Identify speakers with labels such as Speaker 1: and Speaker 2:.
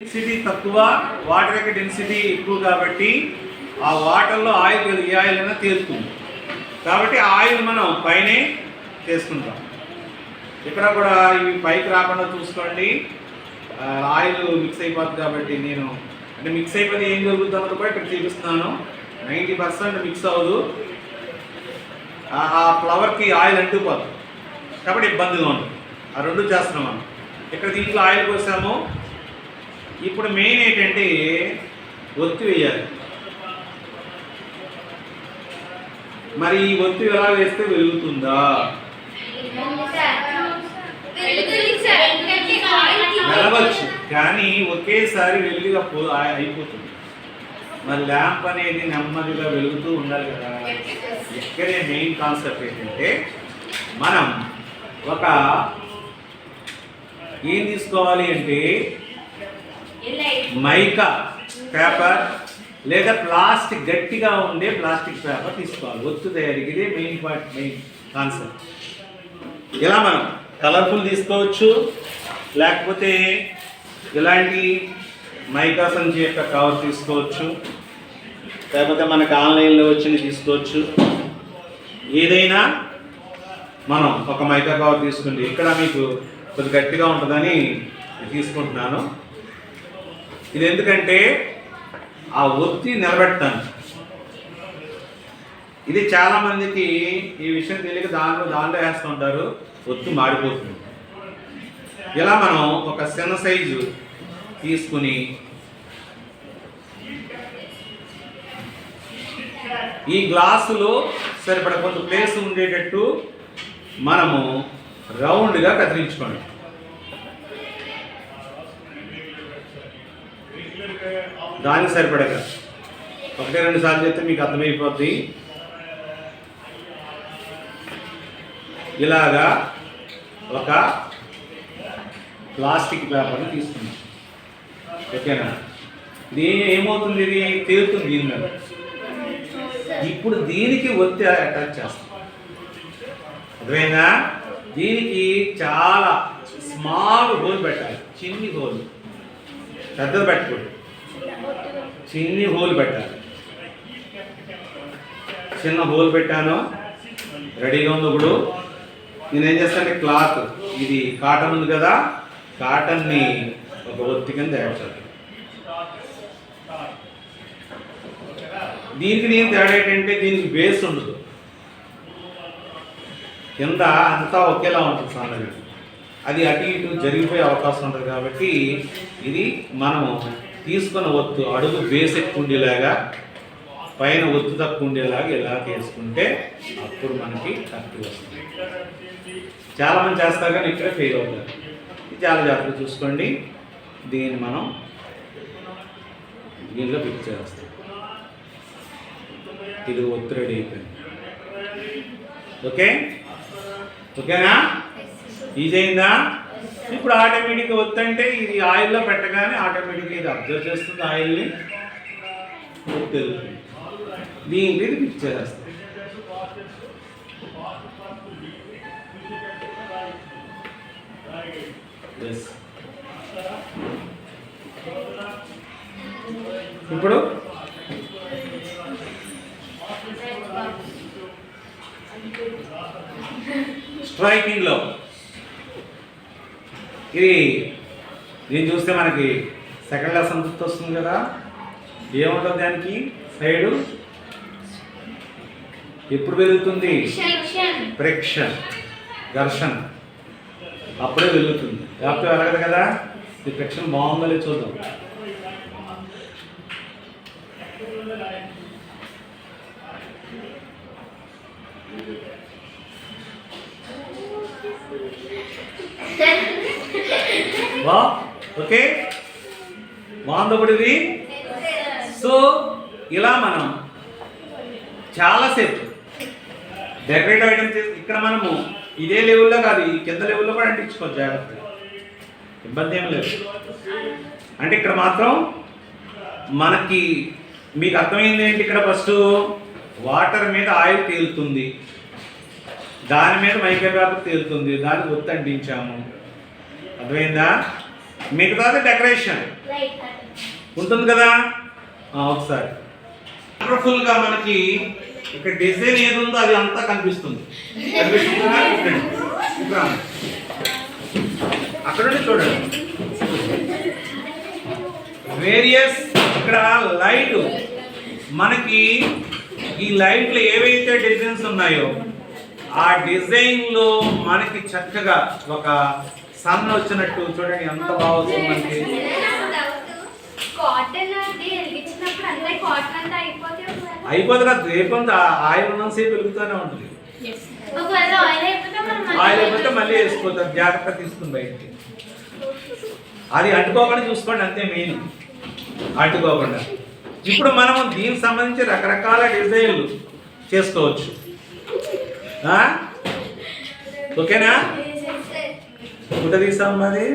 Speaker 1: Density తక్కువ, water యొక్క density ఎక్కువ కాబట్టి ఆ వాటర్లో ఆయిల్ ఏ ఆయిల్ అయినా తేలుతుంది కాబట్టి ఆయిల్ మనం పైనే తీసుకుంటాం. ఇక్కడ కూడా ఇవి పైకి రాకుండా చూసుకోండి, ఆయిల్ మిక్స్ అయిపోతుంది కాబట్టి నేను అంటే మిక్స్ అయిపోతే ఏం జరుగుతుందో కూడా ఇక్కడ చూపిస్తున్నాను. 90% మిక్స్ అవ్వదు, ఆ ఫ్లవర్కి ఆయిల్ అంటుకుపోతుంది కాబట్టి ఇబ్బందిగా ఉంటుంది. ఆ రెండు చేస్తున్నాం మనం. ఇక్కడ దీంట్లో ఆయిల్ పోసాము. ఇప్పుడు మెయిన్ ఏంటంటే ఒత్తి వేయాలి. మరి ఈ ఒత్తి ఎలా వేస్తే వెలుగుతుందా? వెలవచ్చు కానీ ఒకేసారి వెలుగుగా అయిపోతుంది. మరి ల్యాంప్ అనేది నెమ్మదిగా వెలుగుతూ ఉండాలి కదా. ఇక్కడే మెయిన్ కాన్సెప్ట్ ఏంటంటే మనం ఒక ఏం తీసుకోవాలి అంటే మైకా పేపర్ లేదా ప్లాస్టిక్, గట్టిగా ఉండే ప్లాస్టిక్ పేపర్ తీసుకోవాలి ఒత్తు తయారీకి. ఇదే మెయిన్ కాన్సెప్ట్. ఇలా మనం కలర్ఫుల్ తీసుకోవచ్చు, లేకపోతే ఇలాంటి మైకా సంచి యొక్క కవర్ తీసుకోవచ్చు, లేకపోతే మనకు ఆన్లైన్లో వచ్చింది తీసుకోవచ్చు. ఏదైనా మనం ఒక మైకా కవర్ తీసుకుంటే ఇక్కడ మీకు కొద్ది గట్టిగా ఉంటుందని తీసుకుంటున్నాను. ఇది ఎందుకంటే ఆ ఒత్తి నిలబెడతాను. ఇది చాలామందికి ఈ విషయం తెలియక దాంట్లో వేస్తూ ఉంటారు, ఒత్తి మాడిపోతుంది. ఇలా మనం ఒక చిన్న సైజు తీసుకుని ఈ గ్లాసులో సరిపడ కొంత ప్లేస్ ఉండేటట్టు మనము రౌండ్గా కత్తిరించుకోండి. దానికి సరిపడక 1-2 సార్లు చేస్తే మీకు అర్థమైపోద్ది. ఇలాగా ఒక ప్లాస్టిక్ పేపర్ని తీసుకున్నాం. ఓకేనా? ఇది ఏమవుతుంది, ఇది తేలుతుంది దీని మీద. ఇప్పుడు దీనికి ఒత్తి అటాచ్ చేస్తాం. అర్థమైందా? దీనికి చాలా స్మాల్ హోల్ పెట్టాలి, చిన్ని హోల్, పెద్దది పెట్టకూడదు, చిన్ని హోల్ పెట్టాలి. చిన్న హోల్ పెట్టాను, రెడీగా ఉంది. ఇప్పుడు నేనేం చేస్తానంటే క్లాత్, ఇది కాటన్ ఉంది కదా, కాటన్ని ఒక ఒత్తి కింద తయారు చేస్తాను. దీనికి నేను తేడా ఏంటంటే దీనికి బేస్ ఉండదు, కింద అంతా ఒకేలా ఉంటుంది సాంద్రత. అది అటు ఇటు జరిగిపోయే అవకాశం ఉంటుంది కాబట్టి ఇది మనము తీసుకున్న ఒత్తు అడుగు బేస్ ఎక్కువ ఉండేలాగా, పైన ఒత్తు తక్కువ ఉండేలాగా ఇలా తీసుకుంటే అప్పుడు మనకి కరెక్ట్ వస్తుంది. చాలామంది చేస్తారు కానీ ఇక్కడ ఫెయిల్ అవుతారు. ఇది చాలా జాగ్రత్తగా చూసుకోండి. దీన్ని మనం దీనిలో ఫిక్స్ చేస్తాం. ఇది ఒత్తు రెడీ అయిపోయింది. ఓకేనా? ఈజీ అయిందా? ఇప్పుడు ఆటోమేటిక్గా ఒత్తి అంటే ఇది ఆయిల్లో పెట్టగానే ఆటోమేటిక్గా ఇది అబ్జర్వ్ చేస్తుంది ఆయిల్ని, తెలుస్తుంది. దీనికి ఇది ఫిక్స్ చేసేస్తుంది. ఇప్పుడు స్ట్రైకింగ్లో ఇది దీన్ని చూస్తే మనకి సెకండ్ లెసన్ గుర్తు వస్తుంది కదా. ఏముంటుంది దానికి సైడు ఎప్పుడు వెలుగుతుంది? ఫ్రిక్షన్, ఘర్షణ, అప్పుడే వెలుగుతుంది. లేకపోతే వెలగదు కదా. ఈ ఫ్రిక్షన్ బాగుందో లేదు చూద్దాం. ఓకే, బాగుంది ఇది. సో ఇలా మనం చాలాసేపు డెకరేటివ్ ఐటమ్స్ ఇక్కడ మనము ఇదే లెవెల్లో కాదు, ఈ కింద లెవెల్లో కూడా అంటించుకోవచ్చు జాగ్రత్తగా, ఇబ్బంది ఏం లేదు. అంటే ఇక్కడ మాత్రం మనకి మీకు అర్థమైంది ఏంటి, ఇక్కడ ఫస్ట్ వాటర్ మీద ఆయిల్ తేలుతుంది, దాని మీద మైకా పేపర్ తేలుతుంది, దానికి ఒత్తి అంటించాము. అర్థమైందా? మిగతాది డెకరేషన్ ఉంటుంది కదా. ఒకసారి కలర్ఫుల్గా మనకి ఇక్కడ డిజైన్ ఏది ఉందో అది అంతా కనిపిస్తుంది. కనిపిస్తుందా? ఇక్కడ అక్కడ నుండి చూడండి. వేరియస్ ఇక్కడ లైట్ మనకి ఈ లైట్లు ఏవైతే డిజైన్స్ ఉన్నాయో ఆ డిజైన్లో మనకి చక్కగా ఒక సన్ వచ్చినట్టు చూడండి ఎంత బాగా వస్తుంది మనకి. అయిపోతుంది కదా, రేపొంది ఆయిల్ ఉన్నసేపు వెలుగుతూనే ఉంటుంది. ఆయిల్ అయిపోతే మళ్ళీ వేసిపోతారు, జాగ్రత్త తీసుకుని బయటికి. అది అంటుకోకుండా చూసుకోండి, అంతే మెయిన్, అంటుకోకుండా. ఇప్పుడు మనం దీనికి సంబంధించి రకరకాల డిజైన్లు చేసుకోవచ్చు. ఓకేనా? ఫోటో తీసాం మరి.